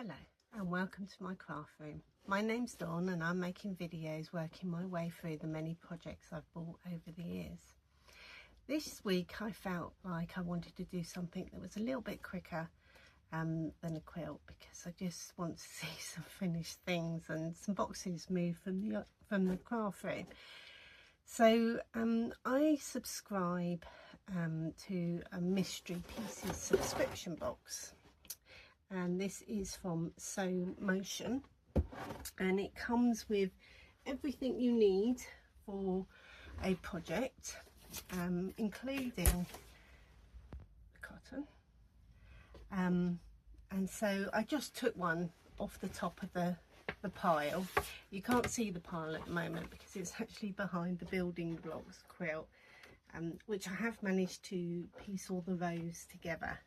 Hello and welcome to my craft room. My name's Dawn and I'm making videos working my way through the many projects I've bought over the years. This week I felt like I wanted to do something that was a little bit quicker than a quilt, because I just want to see some finished things and some boxes moved from the craft room. So I subscribe to a Mystery Pieces subscription box, and this is from Sew Motion, and it comes with everything you need for a project, including the cotton, and so I just took one off the top of the pile. You can't see the pile at the moment because it's actually behind the building blocks quilt, which I have managed to piece all the rows together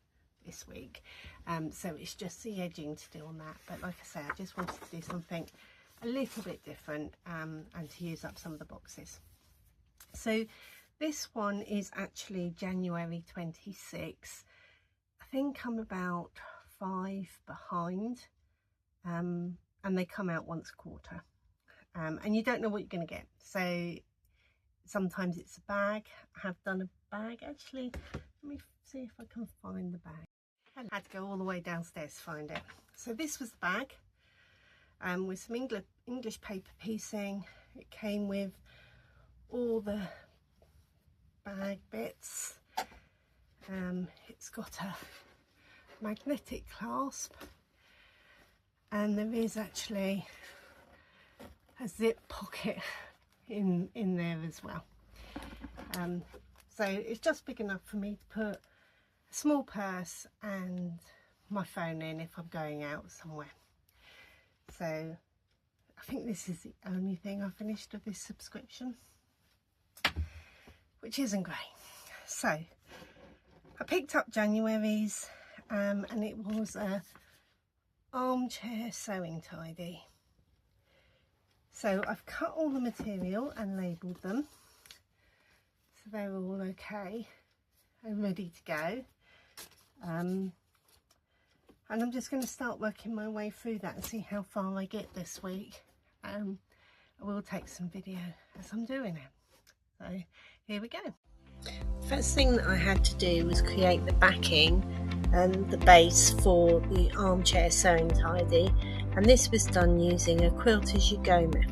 this week, so it's just the edging to do on that. But like I say, I just wanted to do something a little bit different and to use up some of the boxes. So this one is actually January 26. I think I'm about 5 behind, and they come out once a quarter, and you don't know what you're going to get. So sometimes it's a bag. I have done a bag actually. Let me see if I can find the bag. I had to go all the way downstairs to find it. So this was the bag, with some English paper piecing. It came with all the bag bits. It's got a magnetic clasp, and there is actually a zip pocket in there as well. So it's just big enough for me to put a small purse and my phone in if I'm going out somewhere. So I think this is the only thing I finished of this subscription, which isn't great. So I picked up January's, and it was a armchair sewing tidy. So I've cut all the material and labelled them, so they're all okay and ready to go. And I'm just going to start working my way through that and see how far I get this week. I will take some video as I'm doing it. So here we go. First thing that I had to do was create the backing and the base for the armchair sewing tidy, and this was done using a quilt as you go method.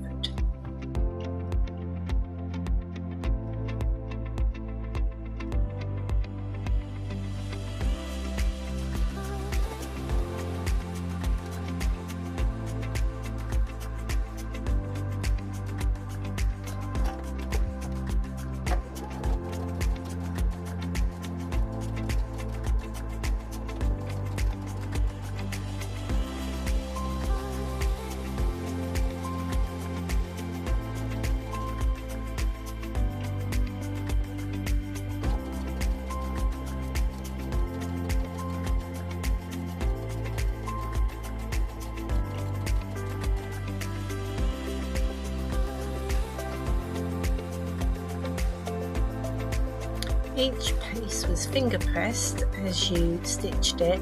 Each piece was finger pressed as you stitched it,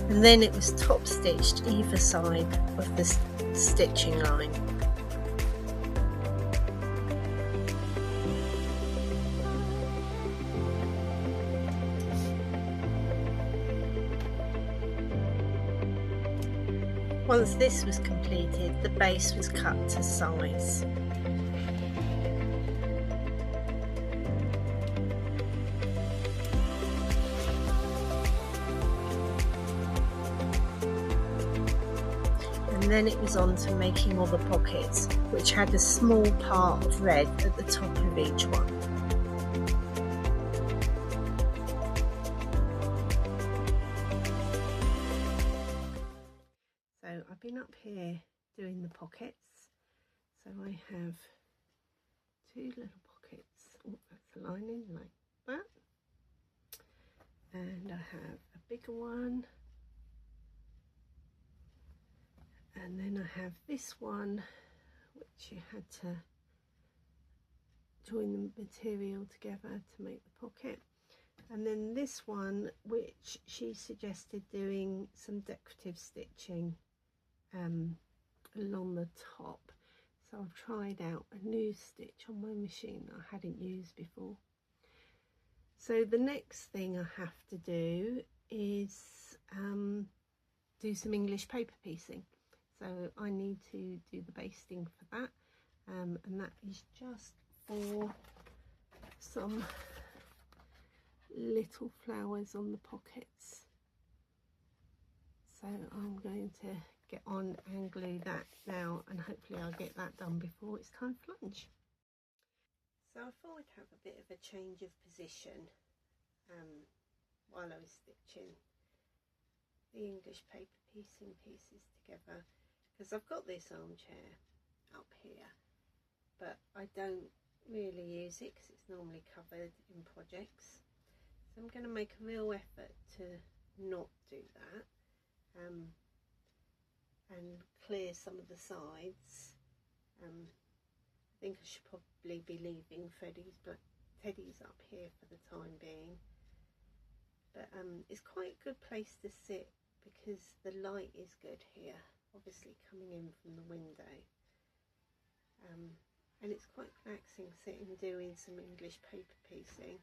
and then it was top stitched either side of the stitching line. Once this was completed, the base was cut to size. And then it was on to making all the pockets, which had a small part of red at the top of each one. So I've been up here doing the pockets. So I have 2 little pockets. Oh, that's a lining like that. And I have a bigger one. And then I have this one, which you had to join the material together to make the pocket. And then this one, which she suggested doing some decorative stitching along the top. So I've tried out a new stitch on my machine that I hadn't used before. So the next thing I have to do is do some English paper piecing. So I need to do the basting for that, and that is just for some little flowers on the pockets. So I'm going to get on and glue that now, and hopefully I'll get that done before it's time for lunch. So I thought I'd have a bit of a change of position while I was stitching the English paper piecing pieces together, because I've got this armchair up here, but I don't really use it because it's normally covered in projects. So I'm going to make a real effort to not do that, and clear some of the sides. I think I should probably be leaving Freddie's teddies up here for the time being, but it's quite a good place to sit because the light is good here, obviously coming in from the window, and it's quite relaxing sitting doing some English paper piecing.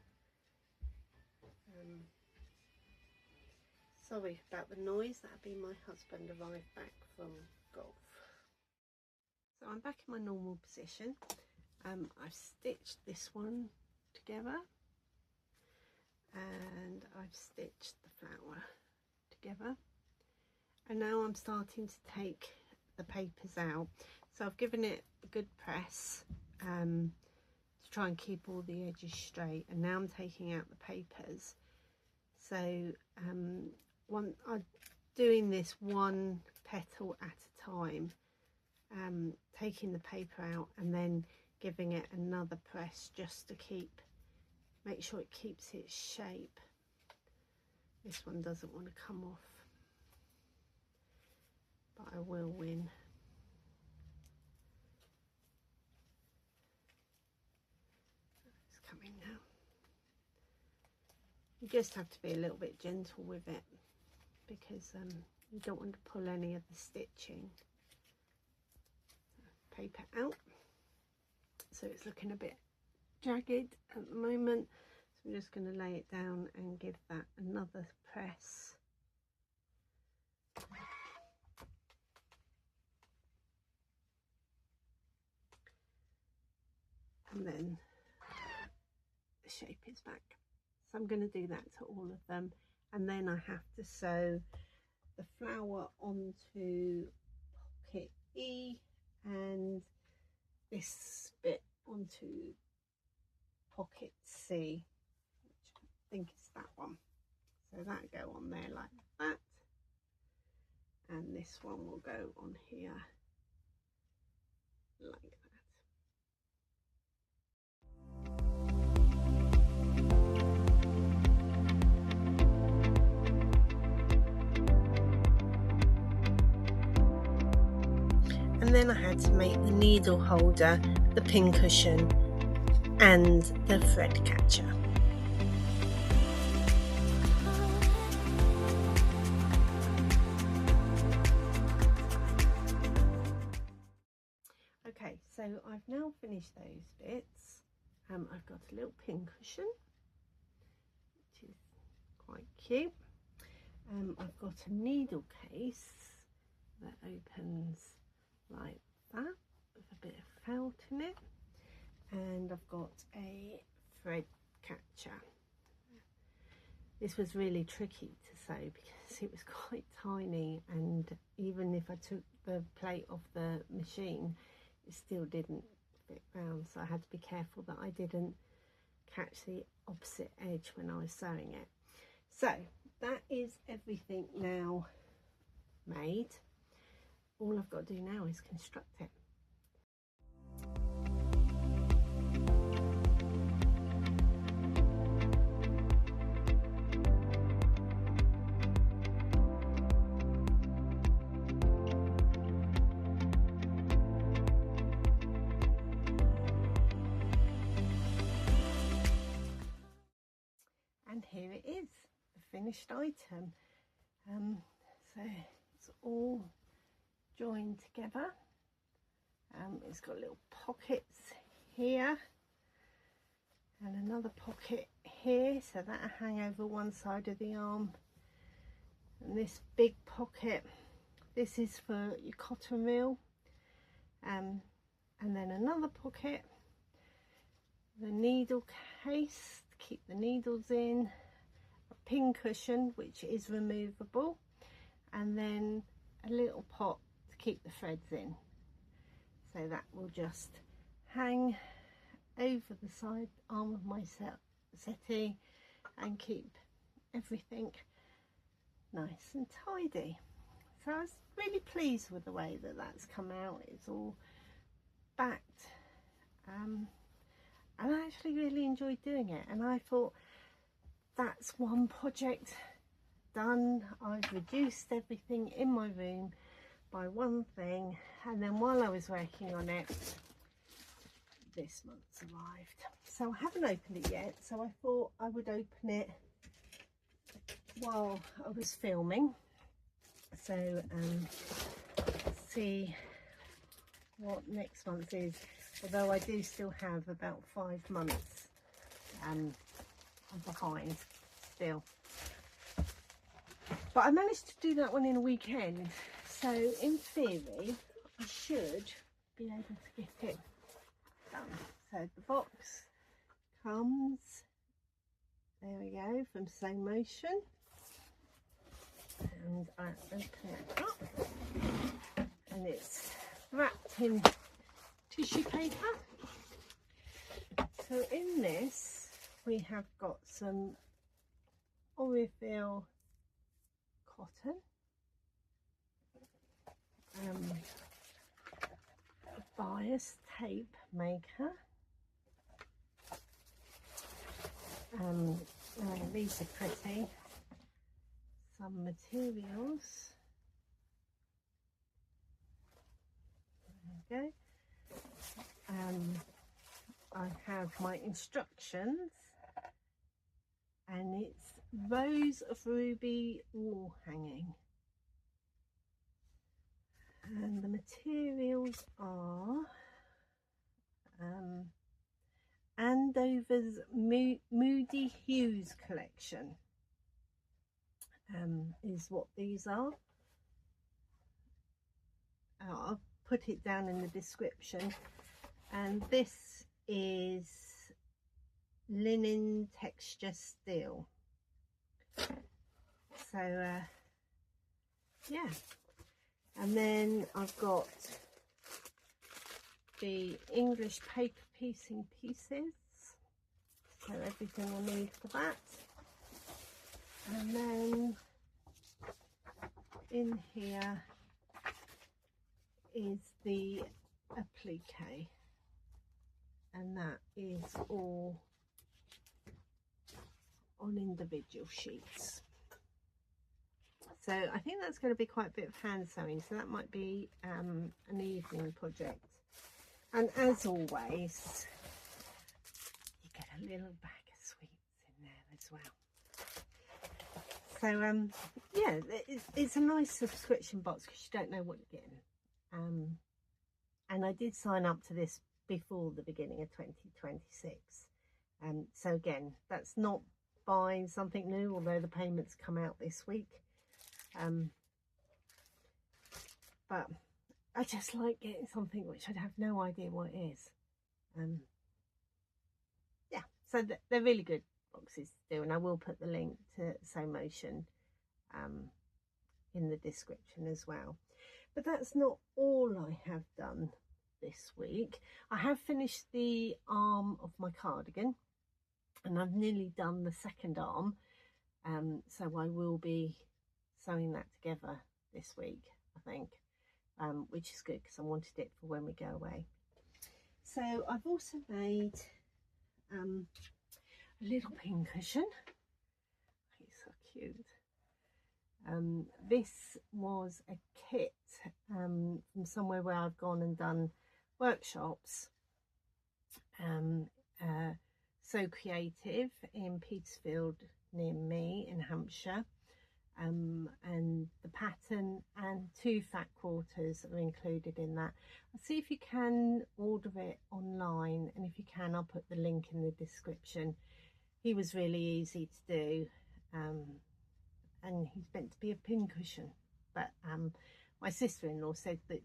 Sorry about the noise, that'll be my husband arrived back from golf. So I'm back in my normal position. I've stitched this one together, and I've stitched the flower together, and now I'm starting to take the papers out. So I've given it a good press to try and keep all the edges straight, and now I'm taking out the papers. So I'm doing this one petal at a time, taking the paper out and then giving it another press just to make sure it keeps its shape. This one doesn't want to come off, but I will win. It's coming now. You just have to be a little bit gentle with it, because you don't want to pull any of the stitching. Paper out. So it's looking a bit jagged at the moment, so I'm just going to lay it down and give that another press. And then the shape is back. So I'm going to do that to all of them, and then I have to sew the flower onto pocket E and this bit onto pocket C, which I think is that one. So that go on there like that, and this one will go on here like that. And then I had to make the needle holder, the pin cushion and the thread catcher. Okay, so I've now finished those bits. I've got a little pin cushion, which is quite cute. I've got a needle case that opens like that with a bit of felt in it, and I've got a thread catcher. This was really tricky to sew because it was quite tiny, and even if I took the plate off the machine, it still didn't fit round, so I had to be careful that I didn't catch the opposite edge when I was sewing it. So that is everything now made. All I've got to do now is construct it. And here it is, the finished item. So it's all joined together. It's got little pockets here and another pocket here, so that'll hang over one side of the arm. And this big pocket, this is for your cotton reel. And then another pocket, the needle case to keep the needles in, a pin cushion which is removable, and then a little pot to keep the threads in. So that will just hang over the side arm of my settee and keep everything nice and tidy. So I was really pleased with the way that that's come out. It's all backed, and I actually really enjoyed doing it, and I thought that's one project done. I've reduced everything in my room by one thing, and then while I was working on it, this month's arrived. So I haven't opened it yet, so I thought I would open it while I was filming, so see what next month is, although I do still have about 5 months behind still. But I managed to do that one in a weekend, so in theory I should be able to get it done. So the box comes, there we go, from Slow Motion, and I open it up and it's wrapped in tissue paper. So in this we have got some Orifil cotton, a bias tape maker, these are pretty, some materials, there we go. I have my instructions, and it's rows of ruby wall hanging, and the materials are Andover's Moody Hues collection, is what these are. I'll put it down in the description. And this is linen texture steel. So yeah, and then I've got the English paper piecing pieces, so everything I need for that. And then in here is the applique, and that is all on individual sheets. So I think that's going to be quite a bit of hand sewing, so that might be an evening project. And as always, you get a little bag of sweets in there as well. So yeah, it's a nice subscription box because you don't know what you're getting. And I did sign up to this before the beginning of 2026. So again, that's not buying something new, although the payments come out this week. But I just like getting something which I'd have no idea what it is. Yeah, so they're really good boxes to do, and I will put the link to Slow Motion in the description as well. But that's not all I have done this week. I have finished the arm of my cardigan, and I've nearly done the second arm, so I will be sewing that together this week, I think, which is good because I wanted it for when we go away. So I've also made a little pin cushion. It's so cute. This was a kit from somewhere where I've gone and done workshops. So Creative in Petersfield near me in Hampshire. and the pattern, and 2 fat quarters are included in that. I'll see if you can order it online, and if you can, I'll put the link in the description. He was really easy to do, and he's meant to be a pincushion, but my sister-in-law said that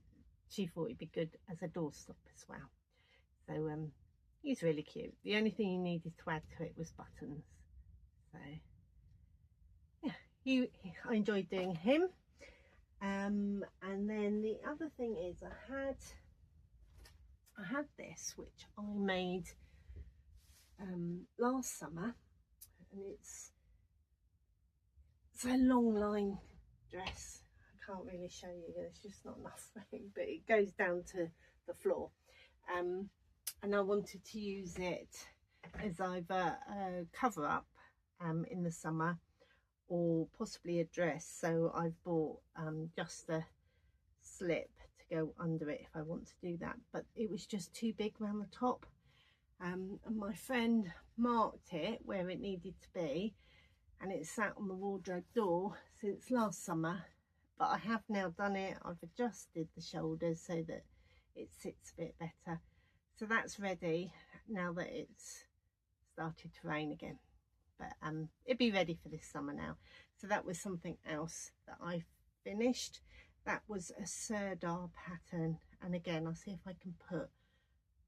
she thought it'd be good as a doorstop as well. So he's really cute. The only thing he needed to add to it was buttons. So yeah, I enjoyed doing him. And then the other thing is I had this, which I made last summer, and it's a long line dress. I can't really show you, there's just not enough room, but it goes down to the floor, and I wanted to use it as either a cover up in the summer, or possibly a dress. So I've bought just a slip to go under it if I want to do that, but it was just too big around the top, and my friend marked it where it needed to be, and it sat on the wardrobe door since last summer. But I have now done it. I've adjusted the shoulders so that it sits a bit better. So that's ready now that it's started to rain again. But it'll be ready for this summer now. So that was something else that I finished. That was a Serdar pattern. And again, I'll see if I can put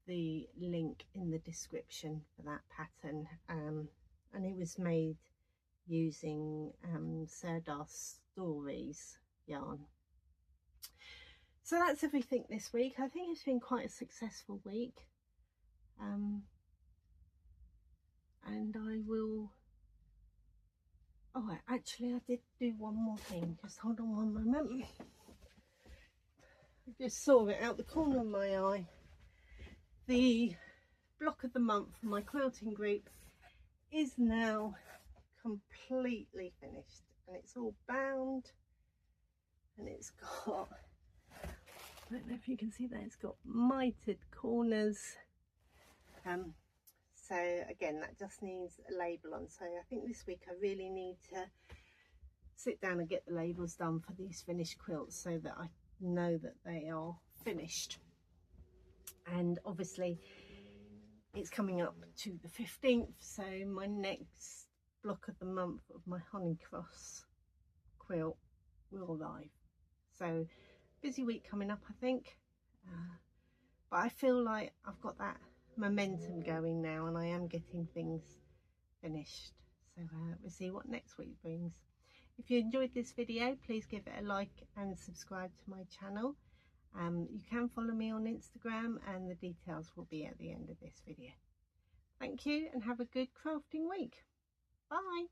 the link in the description for that pattern. And it was made using Serdar Stories yarn. So that's everything this week. I think it's been quite a successful week, and I will, actually I did do one more thing. Just hold on one moment. I just saw it out the corner of my eye. The block of the month for my quilting group is now completely finished, and it's all bound, and it's got, I don't know if you can see that, it's got mitered corners. So again, that just needs a label on. So I think this week I really need to sit down and get the labels done for these finished quilts so that I know that they are finished. And obviously it's coming up to the 15th, so my next block of the month of my honey cross quilt will arrive. So busy week coming up, I think, but I feel like I've got that momentum going now, and I am getting things finished. So we'll see what next week brings. If you enjoyed this video, please give it a like and subscribe to my channel. You can follow me on Instagram, and the details will be at the end of this video. Thank you, and have a good crafting week. Bye.